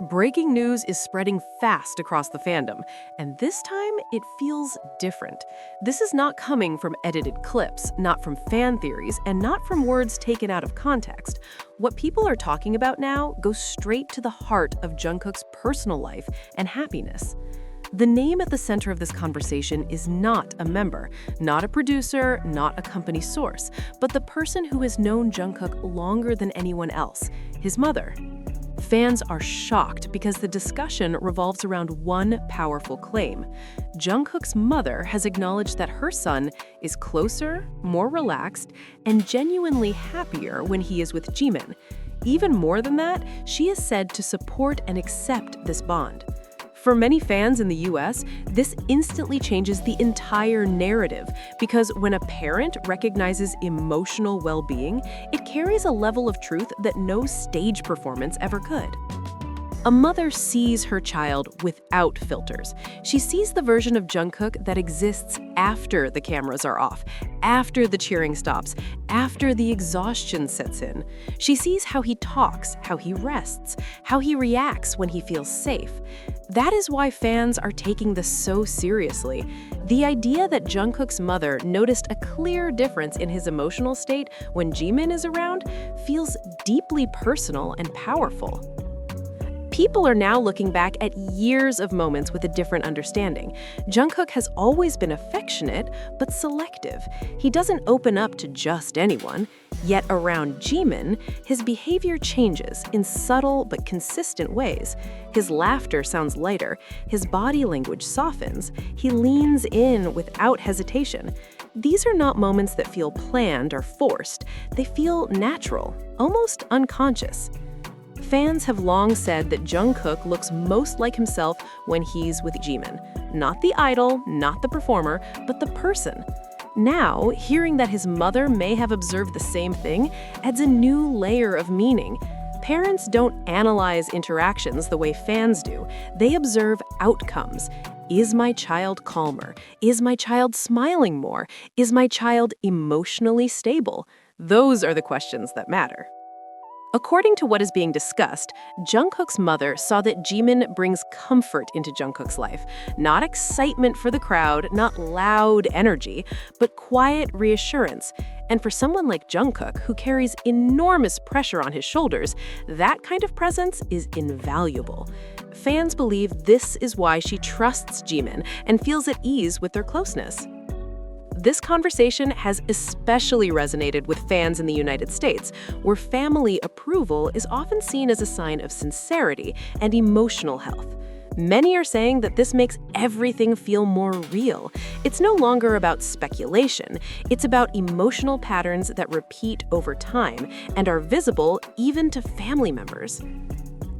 Breaking news is spreading fast across the fandom, and this time it feels different. This is not coming from edited clips, not from fan theories, and not from words taken out of context. What people are talking about now goes straight to the heart of Jungkook's personal life and happiness. The name at the center of this conversation is not a member, not a producer, not a company source, but the person who has known Jungkook longer than anyone else, his mother. Fans are shocked because the discussion revolves around one powerful claim. Jungkook's mother has acknowledged that her son is closer, more relaxed, and genuinely happier when he is with Jimin. Even more than that, she is said to support and accept this bond. For many fans in the US, this instantly changes the entire narrative because when a parent recognizes emotional well-being, it carries a level of truth that no stage performance ever could. A mother sees her child without filters. She sees the version of Jungkook that exists after the cameras are off, after the cheering stops, after the exhaustion sets in. She sees how he talks, how he rests, how he reacts when he feels safe. That is why fans are taking this so seriously. The idea that Jungkook's mother noticed a clear difference in his emotional state when Jimin is around feels deeply personal and powerful. People are now looking back at years of moments with a different understanding. Jungkook has always been affectionate, but selective. He doesn't open up to just anyone. Yet around Jimin, his behavior changes in subtle but consistent ways. His laughter sounds lighter, his body language softens, he leans in without hesitation. These are not moments that feel planned or forced. They feel natural, almost unconscious. Fans have long said that Jungkook looks most like himself when he's with Jimin. Not the idol, not the performer, but the person. Now, hearing that his mother may have observed the same thing adds a new layer of meaning. Parents don't analyze interactions the way fans do. They observe outcomes. Is my child calmer? Is my child smiling more? Is my child emotionally stable? Those are the questions that matter. According to what is being discussed, Jungkook's mother saw that Jimin brings comfort into Jungkook's life. Not excitement for the crowd, not loud energy, but quiet reassurance. And for someone like Jungkook, who carries enormous pressure on his shoulders, that kind of presence is invaluable. Fans believe this is why she trusts Jimin and feels at ease with their closeness. This conversation has especially resonated with fans in the United States, where family approval is often seen as a sign of sincerity and emotional health. Many are saying that this makes everything feel more real. It's no longer about speculation. It's about emotional patterns that repeat over time and are visible even to family members.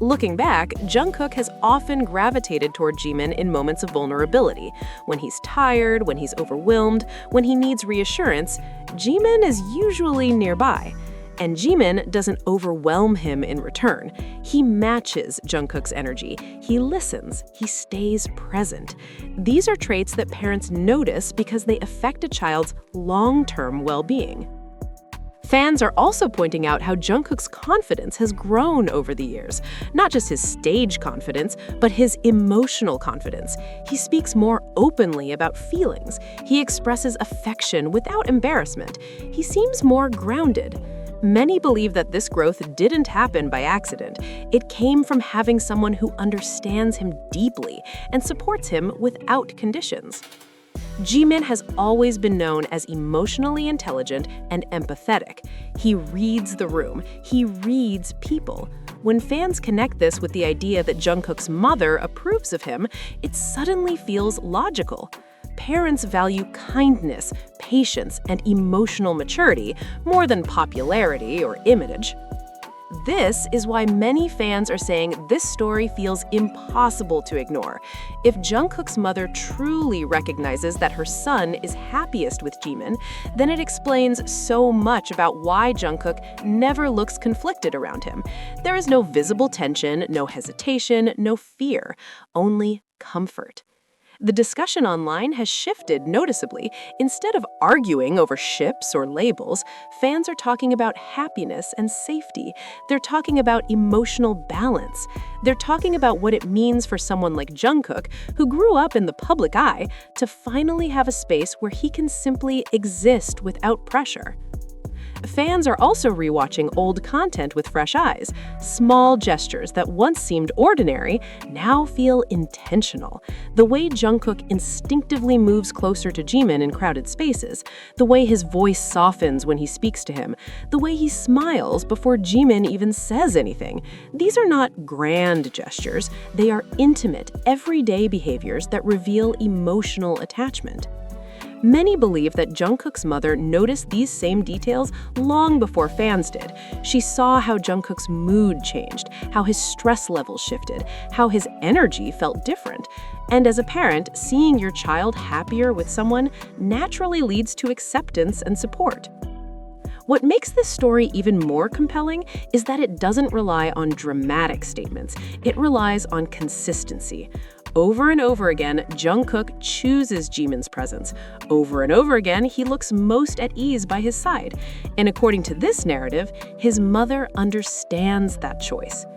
Looking back, Jungkook has often gravitated toward Jimin in moments of vulnerability. When he's tired, when he's overwhelmed, when he needs reassurance, Jimin is usually nearby. And Jimin doesn't overwhelm him in return. He matches Jungkook's energy. He listens. He stays present. These are traits that parents notice because they affect a child's long-term well-being. Fans are also pointing out how Jungkook's confidence has grown over the years. Not just his stage confidence, but his emotional confidence. He speaks more openly about feelings. He expresses affection without embarrassment. He seems more grounded. Many believe that this growth didn't happen by accident. It came from having someone who understands him deeply and supports him without conditions. Jimin has always been known as emotionally intelligent and empathetic. He reads the room. He reads people. When fans connect this with the idea that Jungkook's mother approves of him, it suddenly feels logical. Parents value kindness, patience, and emotional maturity more than popularity or image. This is why many fans are saying this story feels impossible to ignore. If Jungkook's mother truly recognizes that her son is happiest with Jimin, then it explains so much about why Jungkook never looks conflicted around him. There is no visible tension, no hesitation, no fear, only comfort. The discussion online has shifted noticeably. Instead of arguing over ships or labels, fans are talking about happiness and safety. They're talking about emotional balance. They're talking about what it means for someone like Jungkook, who grew up in the public eye, to finally have a space where he can simply exist without pressure. Fans are also rewatching old content with fresh eyes. Small gestures that once seemed ordinary now feel intentional. The way Jungkook instinctively moves closer to Jimin in crowded spaces, the way his voice softens when he speaks to him, the way he smiles before Jimin even says anything. These are not grand gestures. They are intimate, everyday behaviors that reveal emotional attachment. Many believe that Jungkook's mother noticed these same details long before fans did. She saw how Jungkook's mood changed, how his stress levels shifted, how his energy felt different. And as a parent, seeing your child happier with someone naturally leads to acceptance and support. What makes this story even more compelling is that it doesn't rely on dramatic statements. It relies on consistency. Over and over again, Jungkook chooses Jimin's presence. Over and over again, he looks most at ease by his side. And according to this narrative, his mother understands that choice.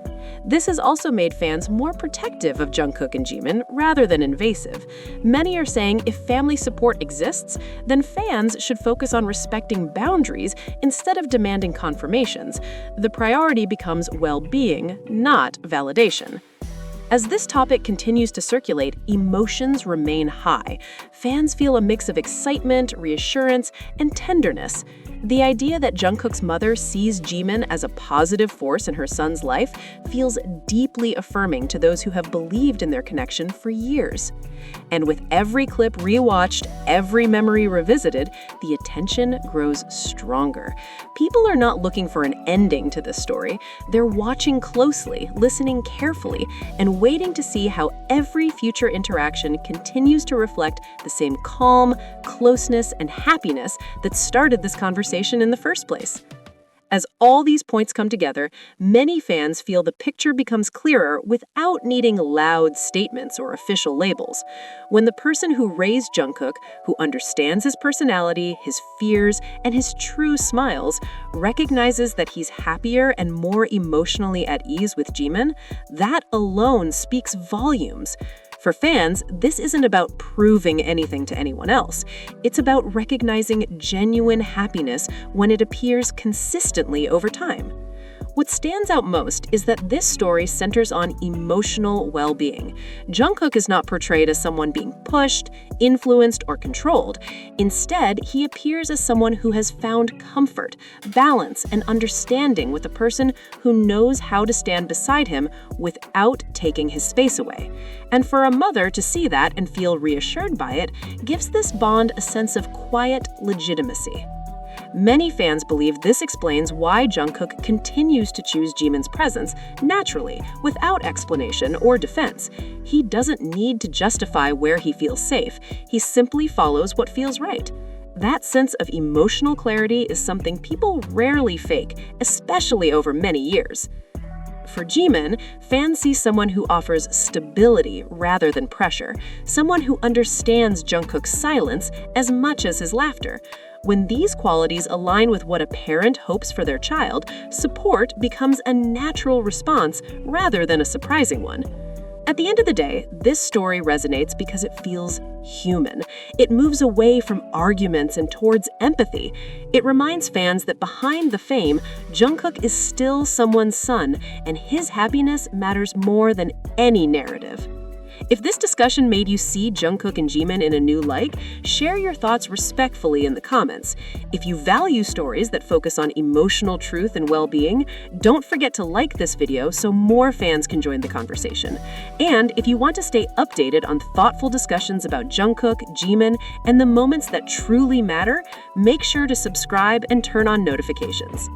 This has also made fans more protective of Jungkook and Jimin rather than invasive. Many are saying if family support exists, then fans should focus on respecting boundaries instead of demanding confirmations. The priority becomes well-being, not validation. As this topic continues to circulate, emotions remain high. Fans feel a mix of excitement, reassurance, and tenderness. The idea that Jungkook's mother sees Jimin as a positive force in her son's life feels deeply affirming to those who have believed in their connection for years. And with every clip rewatched, every memory revisited, the attention grows stronger. People are not looking for an ending to this story. They're watching closely, listening carefully, and waiting to see how every future interaction continues to reflect the same calm, closeness, and happiness that started this conversation in the first place. As all these points come together, many fans feel the picture becomes clearer without needing loud statements or official labels. When the person who raised Jungkook, who understands his personality, his fears, and his true smiles, recognizes that he's happier and more emotionally at ease with Jimin, that alone speaks volumes. For fans, this isn't about proving anything to anyone else. It's about recognizing genuine happiness when it appears consistently over time. What stands out most is that this story centers on emotional well-being. Jungkook is not portrayed as someone being pushed, influenced, or controlled. Instead, he appears as someone who has found comfort, balance, and understanding with a person who knows how to stand beside him without taking his space away. And for a mother to see that and feel reassured by it gives this bond a sense of quiet legitimacy. Many fans believe this explains why Jungkook continues to choose Jimin's presence naturally, without explanation or defense. He doesn't need to justify where he feels safe. He simply follows what feels right. That sense of emotional clarity is something people rarely fake, especially over many years. For Jimin, fans see someone who offers stability rather than pressure, someone who understands Jungkook's silence as much as his laughter. When these qualities align with what a parent hopes for their child, support becomes a natural response rather than a surprising one. At the end of the day, this story resonates because it feels human. It moves away from arguments and towards empathy. It reminds fans that behind the fame, Jungkook is still someone's son, and his happiness matters more than any narrative. If this discussion made you see Jungkook and Jimin in a new light, share your thoughts respectfully in the comments. If you value stories that focus on emotional truth and well-being, don't forget to like this video so more fans can join the conversation. And if you want to stay updated on thoughtful discussions about Jungkook, Jimin, and the moments that truly matter, make sure to subscribe and turn on notifications.